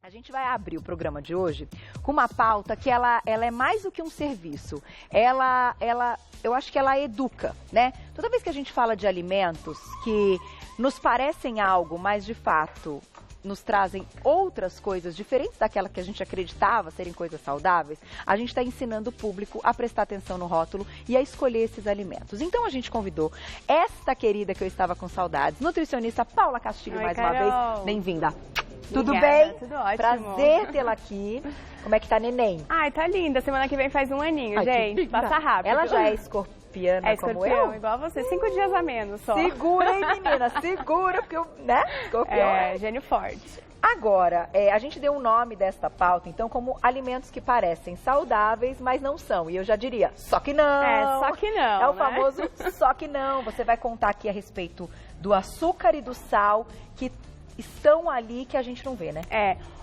A gente vai abrir o programa de hoje com uma pauta que ela é mais do que um serviço. Eu acho que ela educa, né? Toda vez que a gente fala de alimentos que nos parecem algo, mas de fato nos trazem outras coisas diferentes daquela que a gente acreditava serem coisas saudáveis, a gente está ensinando o público a prestar atenção no rótulo e a escolher esses alimentos. Então a gente convidou esta querida que eu estava com saudades, nutricionista Paula Castilho, mais uma vez. Bem-vinda. Tudo bem? Tudo ótimo. Prazer tê-la aqui. Como é que tá, neném? Ai, tá linda. Semana que vem faz um aninho, gente. Passa rápido. Ela já é escorpiana como eu? Igual você. 5 dias a menos só. Segura, hein, menina? Segura, porque eu, né? Escorpião gênio forte. Agora, a gente deu um nome desta pauta, então, como alimentos que parecem saudáveis, mas não são. E eu já diria, só que não. Só que não, É o famoso só que não. Você vai contar aqui a respeito do açúcar e do sal que estão ali que a gente não vê, né?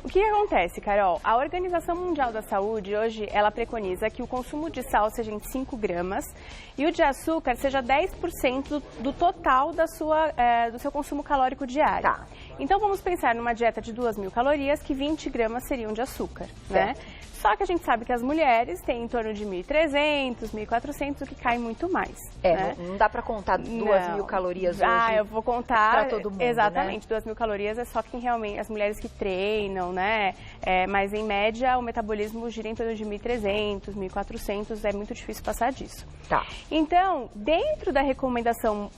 O que acontece, Carol? A Organização Mundial da Saúde, hoje, ela preconiza que o consumo de sal seja em 5 gramas e o de açúcar seja 10% do total do seu consumo calórico diário. Tá. Então, vamos pensar numa dieta de 2.000 calorias, que 20 gramas seriam de açúcar, né? Só que a gente sabe que as mulheres têm em torno de 1.300, 1.400, o que cai muito mais. Né? Não dá pra contar 2.000 calorias hoje. Eu vou contar pra todo mundo, exatamente, né? 2.000 calorias é só quem realmente, as mulheres que treinam, né? Mas em média o metabolismo gira em torno de 1.300, 1.400, é muito difícil passar disso. Tá. Então, dentro da recomendação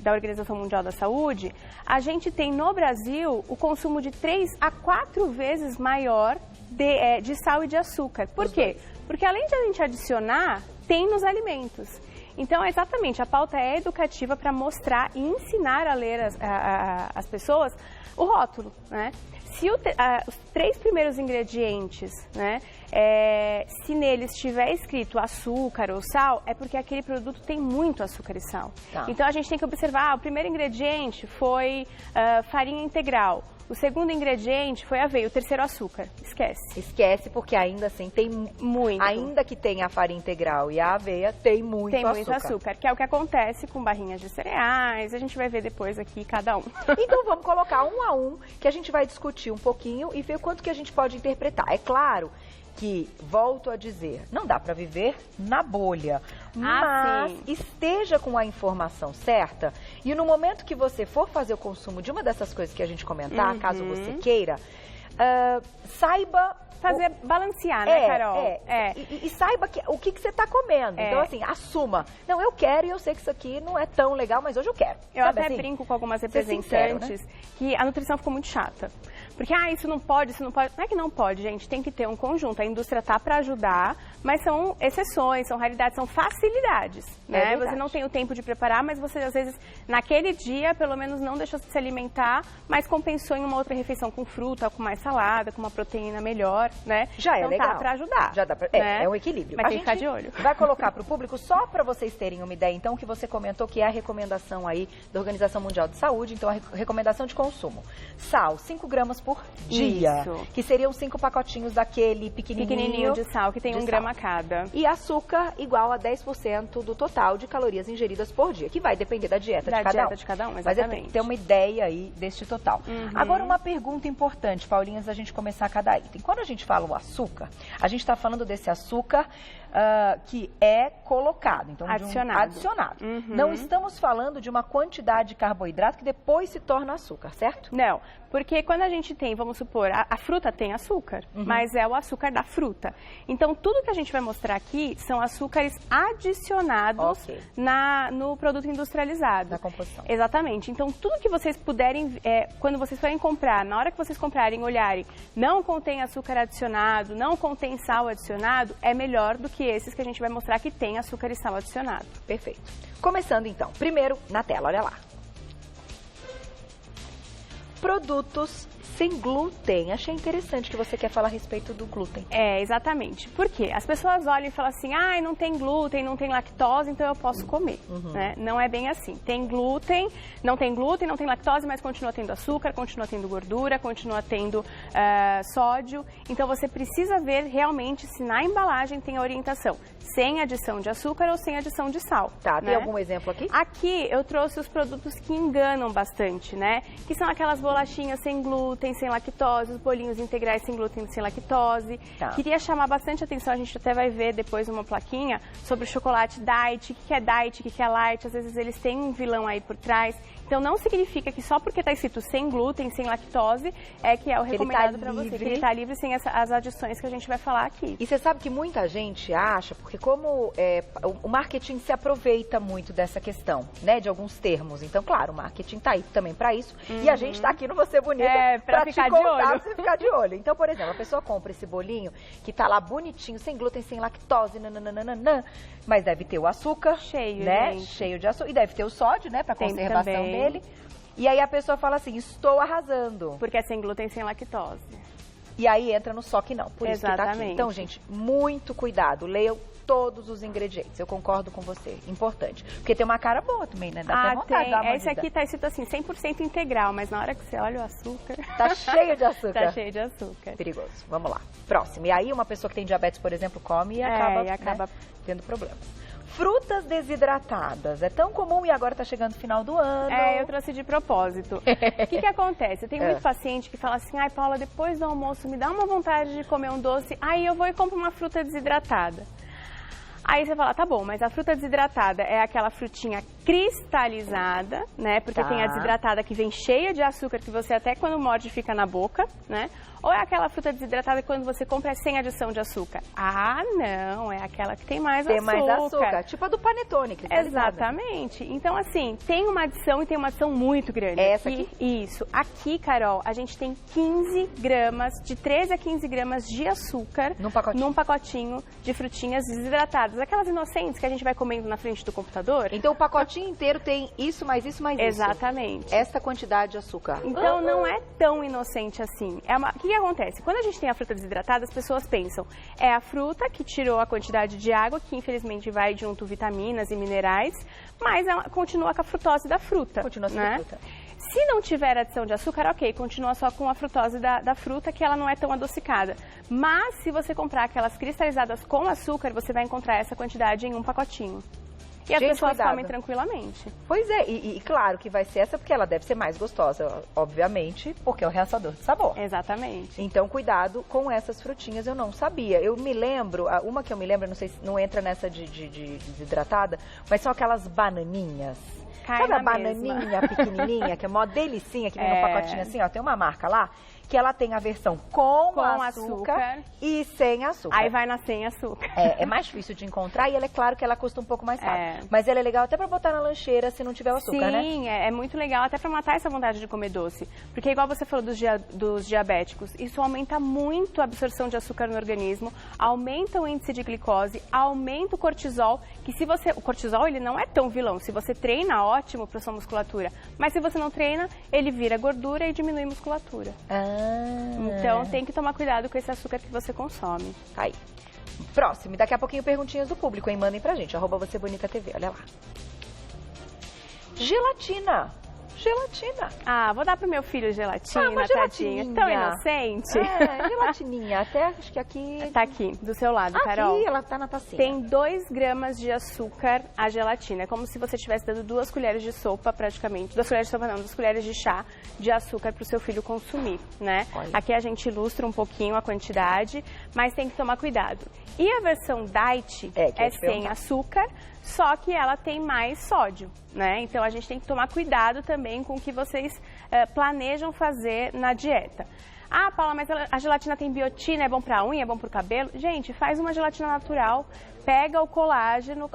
da Organização Mundial da Saúde, a gente tem no Brasil o consumo de 3 a 4 vezes maior de sal e de açúcar. Por quê? Porque além de a gente adicionar, tem nos alimentos. Então, exatamente, a pauta é educativa para mostrar e ensinar a ler as pessoas o rótulo, né? Se os 3 primeiros ingredientes, né, se neles estiver escrito açúcar ou sal, é porque aquele produto tem muito açúcar e sal. Tá. Então, a gente tem que observar, o primeiro ingrediente foi farinha integral. O segundo ingrediente foi aveia, o terceiro açúcar. Esquece. Esquece, porque ainda assim tem muito. Ainda que tenha a farinha integral e a aveia, tem muito açúcar. Tem muito açúcar, que é o que acontece com barrinhas de cereais. A gente vai ver depois aqui cada um. Então vamos colocar um a um, que a gente vai discutir um pouquinho e ver quanto que a gente pode interpretar. É claro que, volto a dizer, não dá para viver na bolha, mas esteja com a informação certa e no momento que você for fazer o consumo de uma dessas coisas que a gente comentar, caso você queira, saiba balancear, né, Carol? E saiba o que você está comendo. Então, assim, assuma. Não, eu quero e eu sei que isso aqui não é tão legal, mas hoje eu quero. Eu até brinco com algumas representantes que a nutrição ficou muito chata. Porque, isso não pode, isso não pode. Não é que não pode, gente, tem que ter um conjunto. A indústria tá para ajudar, mas são exceções, são raridades, são facilidades, né? Você não tem o tempo de preparar, mas você, às vezes, naquele dia, pelo menos não deixou de se alimentar, mas compensou em uma outra refeição com fruta, com mais salada, com uma proteína melhor, né? Já é legal. Tá para ajudar. Já dá pra, é um equilíbrio. Mas tem que ficar de olho. Vai colocar para o público, só para vocês terem uma ideia, então, que você comentou que é a recomendação aí da Organização Mundial de Saúde, então a recomendação de consumo. Sal, 5 gramas por dia. Isso. Que seriam 5 pacotinhos daquele pequenininho de sal, que tem 1 grama cada. E açúcar igual a 10% do total de calorias ingeridas por dia, que vai depender da dieta de cada um. Exatamente. Mas é pra ter uma ideia aí deste total. Agora, uma pergunta importante, Paulinha, antes da gente começar cada item. Quando a gente fala o açúcar, a gente está falando desse açúcar que é colocado, então adicionado. Não estamos falando de uma quantidade de carboidrato que depois se torna açúcar, certo? Não, porque quando a gente tem, vamos supor, a fruta tem açúcar, mas é o açúcar da fruta. Então, tudo que a gente vai mostrar aqui são açúcares adicionados no produto industrializado. Na composição. Exatamente. Então, tudo que vocês puderem, quando vocês forem comprar, na hora que vocês comprarem, olharem, não contém açúcar adicionado, não contém sal adicionado, é melhor do que esses que a gente vai mostrar que tem açúcar e sal adicionado. Perfeito. Começando então, primeiro na tela, olha lá. Produtos sem glúten. Achei interessante que você quer falar a respeito do glúten. Exatamente. Por quê? As pessoas olham e falam assim, não tem glúten, não tem lactose, então eu posso comer. Né? Não é bem assim. Tem glúten, não tem lactose, mas continua tendo açúcar, continua tendo gordura, continua tendo sódio. Então você precisa ver realmente se na embalagem tem a orientação sem adição de açúcar ou sem adição de sal. Tá, tem algum exemplo aqui? Aqui eu trouxe os produtos que enganam bastante, né? Que são aquelas bolachinhas sem glúten, glúten, sem lactose, os bolinhos integrais sem glúten, sem lactose. Tá. Queria chamar bastante atenção, a gente até vai ver depois uma plaquinha sobre o chocolate diet, o que é diet, o que é light, às vezes eles têm um vilão aí por trás. Então não significa que só porque está escrito sem glúten, sem lactose, é que é o recomendado para você, que ele está livre sem as adições que a gente vai falar aqui. E você sabe que muita gente acha, porque como o marketing se aproveita muito dessa questão, né, de alguns termos. Então, claro, o marketing tá aí também para isso. E a gente tá aqui no Você Bonita para te contar, pra você ficar de olho. Então, por exemplo, a pessoa compra esse bolinho que tá lá bonitinho, sem glúten, sem lactose, nananana, mas deve ter o açúcar, cheio, né? gente. Cheio de açúcar. E deve ter o sódio, né, para conservação também dele. E aí a pessoa fala assim, estou arrasando. Porque é sem glúten, sem lactose. E aí entra no só que não, por isso que tá aqui. Exatamente. Então, gente, muito cuidado, leiam todos os ingredientes, eu concordo com você, importante. Porque tem uma cara boa também, né? Dá até vontade de dar uma Esse aqui tá escrito assim, 100% integral, mas na hora que você olha o açúcar... Tá cheio de açúcar. Tá cheio de açúcar. Perigoso. Vamos lá. Próximo. E aí uma pessoa que tem diabetes, por exemplo, come e acaba tendo problemas. Frutas desidratadas. É tão comum e agora tá chegando o final do ano. Eu trouxe de propósito. O que acontece? Eu tenho muito paciente que fala assim, ai Paula, depois do almoço me dá uma vontade de comer um doce, aí eu vou e compro uma fruta desidratada. Aí você fala, tá bom, mas a fruta desidratada é aquela frutinha cristalizada, né? Porque tem a desidratada que vem cheia de açúcar, que você até quando morde fica na boca, né? Ou é aquela fruta desidratada que quando você compra é sem adição de açúcar? Ah, não, é aquela que tem mais açúcar. Tem mais açúcar, tipo a do panetone. Exatamente. Então, assim, tem uma adição e tem uma adição muito grande. Essa aqui? Isso. Aqui, Carol, a gente tem 15 gramas, de 13 a 15 gramas de açúcar num pacotinho de frutinhas desidratadas. Aquelas inocentes que a gente vai comendo na frente do computador. Então, o pacotinho inteiro tem isso, mais isso, mais isso. Exatamente. Esta quantidade de açúcar. Então, não é tão inocente assim. O que acontece? Quando a gente tem a fruta desidratada, as pessoas pensam, é a fruta que tirou a quantidade de água, que infelizmente vai junto vitaminas e minerais, mas ela continua com a frutose da fruta. Continua sendo fruta. Se não tiver adição de açúcar, ok, continua só com a frutose da fruta, que ela não é tão adocicada. Mas se você comprar aquelas cristalizadas com açúcar, você vai encontrar essa quantidade em um pacotinho. E as pessoas comem tranquilamente. Pois é, e claro que vai ser essa porque ela deve ser mais gostosa, obviamente, porque é o realçador de sabor. Exatamente. Então, cuidado com essas frutinhas, eu não sabia. Eu me lembro, uma que eu me lembro, não sei se não entra nessa de desidratada, mas são aquelas bananinhas. Sabe a bananinha pequenininha, que é mó delicinha, que vem no pacotinho assim, ó, tem uma marca lá, que ela tem a versão com açúcar e sem açúcar. Aí vai na sem açúcar. É mais difícil de encontrar e ela é claro que ela custa um pouco mais caro. Mas ela é legal até pra botar na lancheira se não tiver o açúcar, né? Sim, é muito legal até pra matar essa vontade de comer doce. Porque igual você falou dos diabéticos, isso aumenta muito a absorção de açúcar no organismo, aumenta o índice de glicose, aumenta o cortisol, que o cortisol ele não é tão vilão. Se você treina, ótimo pra sua musculatura. Mas se você não treina, ele vira gordura e diminui a musculatura. Então tem que tomar cuidado com esse açúcar que você consome. Aí. Próximo, daqui a pouquinho perguntinhas do público, hein? Mandem pra gente, @VocêBonitaTV, olha lá. Gelatina. Gelatina. Vou dar pro meu filho gelatina, uma tadinha. Tão inocente. Gelatininha. Até acho que aqui... Tá aqui, do seu lado, Carol. Aqui, ela tá na tacinha. Tem 2 gramas de açúcar a gelatina. É como se você estivesse dando 2 colheres de sopa, praticamente. 2 colheres de sopa não, 2 colheres de chá de açúcar pro seu filho consumir, né? Olha. Aqui a gente ilustra um pouquinho a quantidade, mas tem que tomar cuidado. E a versão diet é sem açúcar, só que ela tem mais sódio, né? Então a gente tem que tomar cuidado também com o que vocês planejam fazer na dieta. Ah, Paula, mas a gelatina tem biotina, é bom pra unha, é bom pro cabelo? Gente, faz uma gelatina natural, pega o colágeno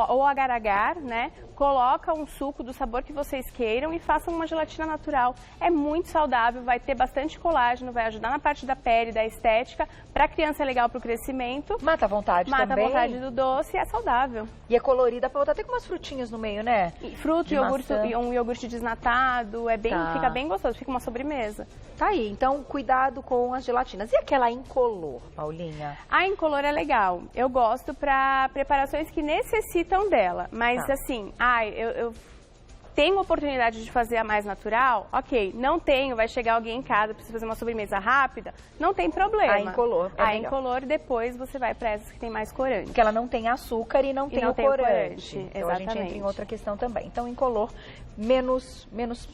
ou agar-agar, né? Coloca um suco do sabor que vocês queiram e façam uma gelatina natural. É muito saudável, vai ter bastante colágeno, vai ajudar na parte da pele, da estética. Pra criança é legal pro crescimento. Mata a vontade também. Mata a vontade do doce e é saudável. E é colorida pra botar até com umas frutinhas no meio, né? Fruta, iogurte, um iogurte desnatado, fica bem gostoso, fica uma sobremesa. Tá aí, então cuidado com as gelatinas. E aquela incolor, Paulinha? A incolor é legal. Eu gosto pra preparações que necessitam dela. Mas assim, eu tenho oportunidade de fazer a mais natural? Ok, não tenho, vai chegar alguém em casa, precisa fazer uma sobremesa rápida? Não tem problema. A incolor é melhor. Incolor, depois você vai para essas que tem mais corante. Porque ela não tem açúcar e não tem o corante. Então exatamente. A gente entra em outra questão também. Então, incolor, menos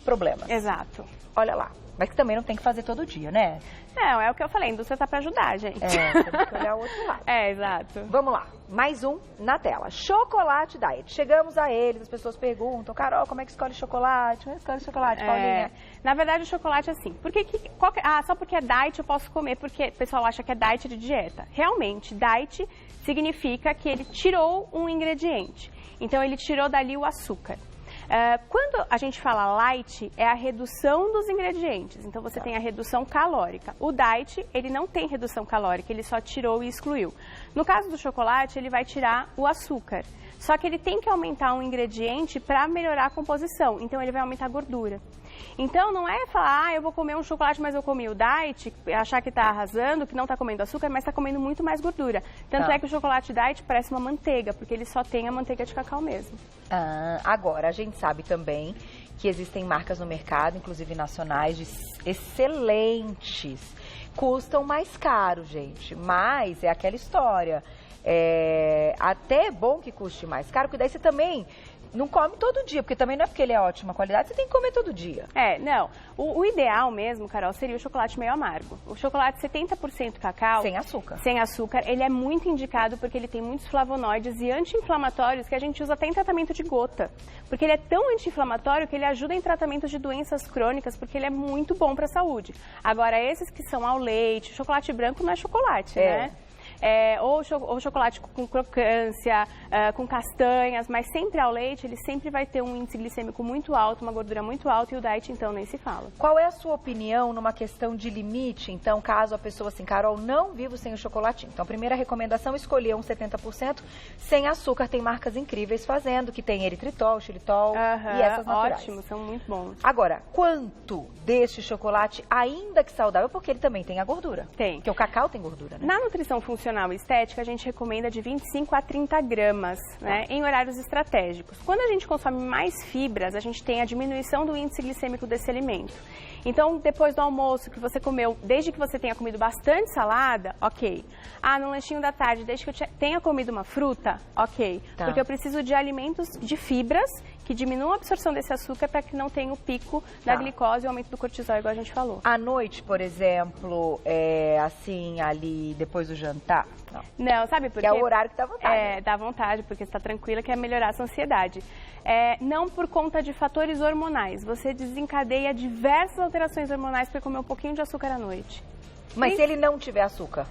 problemas. Exato. Olha lá. Mas que também não tem que fazer todo dia, né? Não, é o que eu falei, a indústria tá para ajudar, gente. Temos que olhar o outro lado. Exato. Vamos lá, mais um na tela. Chocolate diet. Chegamos a eles, as pessoas perguntam, Carol, como é que escolhe chocolate? Como é que escolhe chocolate, Paulinha? Na verdade, o chocolate é assim. Só porque é diet eu posso comer, porque o pessoal acha que é diet de dieta. Realmente, diet significa que ele tirou um ingrediente. Então, ele tirou dali o açúcar. Quando a gente fala light, é a redução dos ingredientes. Então, você tem a redução calórica. O diet, ele não tem redução calórica, ele só tirou e excluiu. No caso do chocolate, ele vai tirar o açúcar. Só que ele tem que aumentar um ingrediente para melhorar a composição. Então, ele vai aumentar a gordura. Então, não é falar, eu vou comer um chocolate, mas eu comi o diet, achar que está arrasando, que não está comendo açúcar, mas está comendo muito mais gordura. Tanto é que o chocolate diet parece uma manteiga, porque ele só tem a manteiga de cacau mesmo. Agora, a gente sabe também que existem marcas no mercado, inclusive nacionais, excelentes. Custam mais caro, gente, mas é aquela história. Até é bom que custe mais caro, porque daí você também não come todo dia, porque também não é porque ele é ótima qualidade, você tem que comer todo dia. Não. O ideal mesmo, Carol, seria o chocolate meio amargo. O chocolate 70% cacau... Sem açúcar. Sem açúcar, ele é muito indicado porque ele tem muitos flavonoides e anti-inflamatórios que a gente usa até em tratamento de gota. Porque ele é tão anti-inflamatório que ele ajuda em tratamento de doenças crônicas, porque ele é muito bom para a saúde. Agora, esses que são ao leite, chocolate branco não é chocolate, né? Ou chocolate com crocância, com castanhas, mas sempre ao leite, ele sempre vai ter um índice glicêmico muito alto, uma gordura muito alta, e o diet, então, nem se fala. Qual é a sua opinião numa questão de limite, então, caso a pessoa assim, Carol, não vivo sem o chocolatinho? Então, a primeira recomendação, escolher um 70% sem açúcar. Tem marcas incríveis fazendo, que tem eritritol, xilitol e essas naturais. Ótimo, são muito bons. Agora, quanto deste chocolate, ainda que saudável, porque ele também tem a gordura? Tem. Porque o cacau tem gordura, né? Na nutrição funcional e estética, a gente recomenda de 25 a 30 gramas, né, em horários estratégicos. Quando a gente consome mais fibras, a gente tem a diminuição do índice glicêmico desse alimento. Então, depois do almoço que você comeu, desde que você tenha comido bastante salada, ok. No lanchinho da tarde, desde que eu tenha comido uma fruta, ok. Porque eu preciso de alimentos de fibras que diminuam a absorção desse açúcar para que não tenha o pico da glicose e o aumento do cortisol, igual a gente falou. À noite, por exemplo, assim, ali depois do jantar? Não, sabe por quê? Que é o horário que dá vontade. Dá vontade, porque você está tranquila, quer melhorar a sua ansiedade. Não por conta de fatores hormonais. Você desencadeia diversas alterações hormonais para comer um pouquinho de açúcar à noite. Mas se ele não tiver açúcar?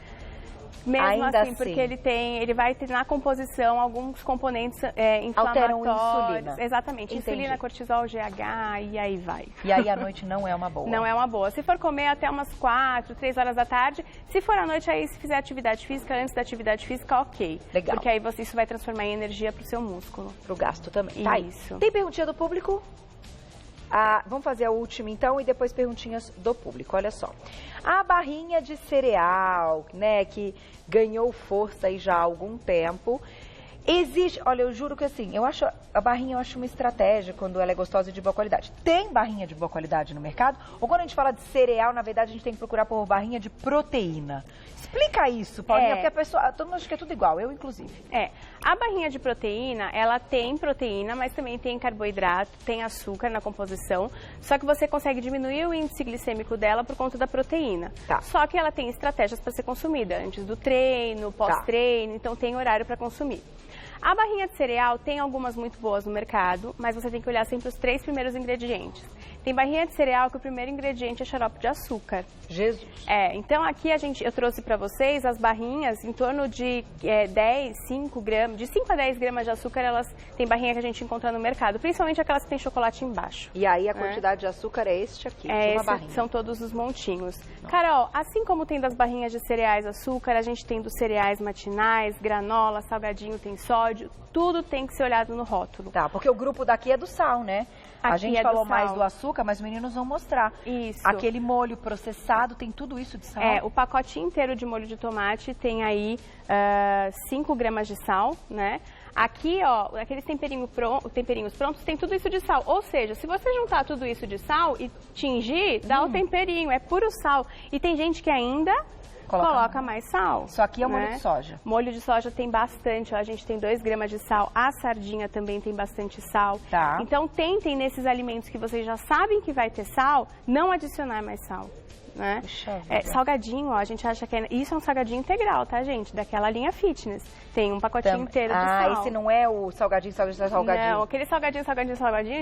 Mesmo ainda assim, porque ele vai ter na composição alguns componentes inflamatórios. Alteram insulina. Exatamente. Entendi. Insulina, cortisol, GH e aí vai. E aí a noite não é uma boa. Não é uma boa. Se for comer até umas 4, 3 horas da tarde, se for à noite, aí se fizer atividade física, antes da atividade física, ok. Legal. Porque aí isso vai transformar em energia para o seu músculo. Pro gasto também. Isso. Tem perguntinha do público? Vamos fazer a última então e depois perguntinhas do público. Olha só. A barrinha de cereal, né, que ganhou força aí já há algum tempo. Existe, olha, eu juro que assim, a barrinha eu acho uma estratégia quando ela é gostosa e de boa qualidade. Tem barrinha de boa qualidade no mercado? Ou quando a gente fala de cereal, na verdade a gente tem que procurar por barrinha de proteína? Explica isso, Paulinha, porque a pessoa, todo mundo acha que é tudo igual, eu inclusive. A barrinha de proteína, ela tem proteína, mas também tem carboidrato, tem açúcar na composição, só que você consegue diminuir o índice glicêmico dela por conta da proteína. Só que ela tem estratégias para ser consumida, antes do treino, pós-treino, então tem horário para consumir. A barrinha de cereal tem algumas muito boas no mercado, mas você tem que olhar sempre os 3 primeiros ingredientes. Tem barrinha de cereal que o primeiro ingrediente é xarope de açúcar. Jesus! Então aqui eu trouxe para vocês as barrinhas em torno de 5 gramas, de 5 a 10 gramas de açúcar, elas têm barrinha que a gente encontra no mercado, principalmente aquelas que tem chocolate embaixo. E aí a quantidade de açúcar é este aqui, de uma barrinha. São todos os montinhos. Carol, assim como tem das barrinhas de cereais açúcar, a gente tem dos cereais matinais, granola, salgadinho, tem sódio, tudo tem que ser olhado no rótulo. Porque o grupo daqui é do sal, né? A gente falou mais do açúcar, mas os meninos vão mostrar. Isso. Aquele molho processado tem tudo isso de sal? O pacote inteiro de molho de tomate tem aí 5 gramas de sal, né? Aqui, ó, aqueles temperinhos prontos, tem tudo isso de sal. Ou seja, se você juntar tudo isso de sal e tingir, dá o temperinho, é puro sal. E tem gente que ainda coloca mais sal. Isso aqui é o molho de soja. Molho de soja tem bastante, ó, a gente tem 2 gramas de sal. A sardinha também tem bastante sal. Tá. Então, tentem nesses alimentos que vocês já sabem que vai ter sal, não adicionar mais sal. Né? Salgadinho, ó, a gente acha que isso é um salgadinho integral, tá, gente? Daquela linha fitness. Tem um pacotinho inteiro de sal. Esse não é o salgadinho. Não, aquele salgadinho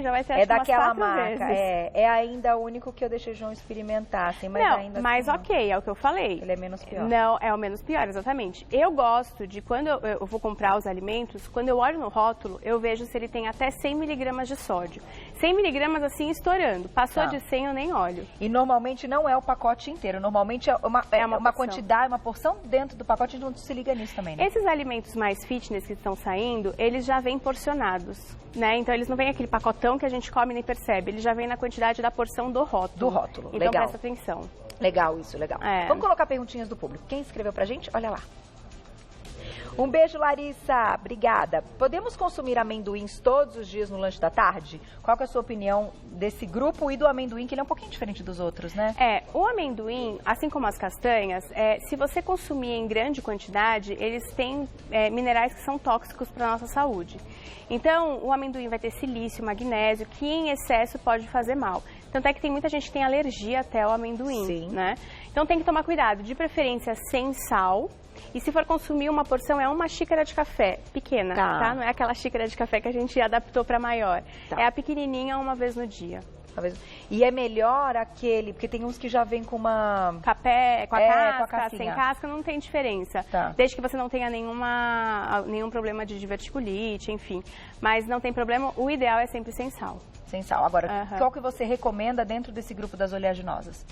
já vai ser acho daquela umas 4 marca. vezes. É ainda o único que eu deixei o João experimentar, assim, mas não, ainda mas assim, ok, é o que eu falei. Ele é menos pior. Não, é o menos pior, exatamente. Eu gosto de, quando eu vou comprar os alimentos, quando eu olho no rótulo, eu vejo se ele tem até 100 miligramas de sódio. 100 miligramas assim, estourando. Passou de 100, eu nem olho. E normalmente não é o pacote inteiro. Normalmente é uma quantidade, uma porção dentro do pacote, a gente não se liga nisso também, né? Esses alimentos mais fitness que estão saindo, eles já vêm porcionados, né? Então eles não vêm aquele pacotão que a gente come e nem percebe. Ele já vem na quantidade da porção do rótulo. Do rótulo, então, legal. Presta atenção. Legal isso, legal. Vamos colocar perguntinhas do público. Quem escreveu pra gente? Olha lá. Um beijo, Larissa. Obrigada. Podemos consumir amendoins todos os dias no lanche da tarde? Qual que é a sua opinião desse grupo e do amendoim, que ele é um pouquinho diferente dos outros, né? O amendoim, assim como as castanhas, se você consumir em grande quantidade, eles têm minerais que são tóxicos para a nossa saúde. Então, o amendoim vai ter silício, magnésio, que em excesso pode fazer mal. Tanto é que tem muita gente que tem alergia até ao amendoim, né? Então tem que tomar cuidado, de preferência sem sal. E se for consumir uma porção, é uma xícara de café, pequena, tá? Não é aquela xícara de café que a gente adaptou para maior. É a pequenininha, uma vez no dia. E é melhor aquele, porque tem uns que já vem com uma... Café, com a casca, sem casca, não tem diferença. Desde que você não tenha nenhum problema de diverticulite, enfim. Mas não tem problema, o ideal é sempre sem sal. Sem sal. Agora, qual que você recomenda dentro desse grupo das oleaginosas?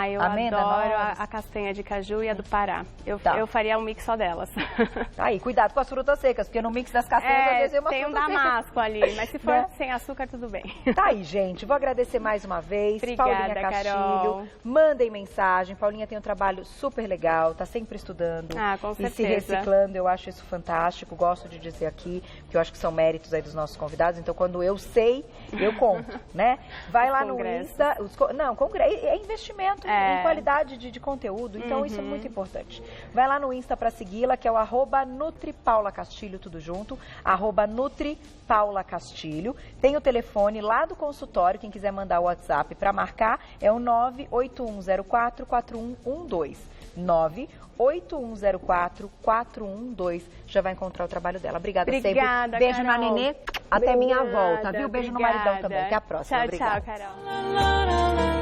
Eu adoro a castanha de caju e a do Pará. Eu faria um mix só delas. Tá aí, cuidado com as frutas secas, porque no mix das castanhas às vezes é uma tem um damasco ali, mas se for sem açúcar, tudo bem. Tá aí, gente. Vou agradecer mais uma vez. Obrigada, Paulinha Castilho. Carol. Mandem mensagem. Paulinha tem um trabalho super legal, tá sempre estudando. Com certeza. E se reciclando, eu acho isso fantástico. Gosto de dizer aqui, que eu acho que são méritos aí dos nossos convidados. Então, quando eu sei, eu conto, né? Vai lá no Insta. É investimento. Em qualidade de conteúdo, então isso é muito importante. Vai lá no Insta para segui-la, que é o @NutriPaulaCastilho, tudo junto, @NutriPaulaCastilho. Tem o telefone lá do consultório, quem quiser mandar o WhatsApp para marcar, é o 981044112. 981044112. Já vai encontrar o trabalho dela. Obrigada, sempre. Beijo na Nenê. Até minha volta, viu? Beijo no maridão também. Até a próxima. Tchau, Carol.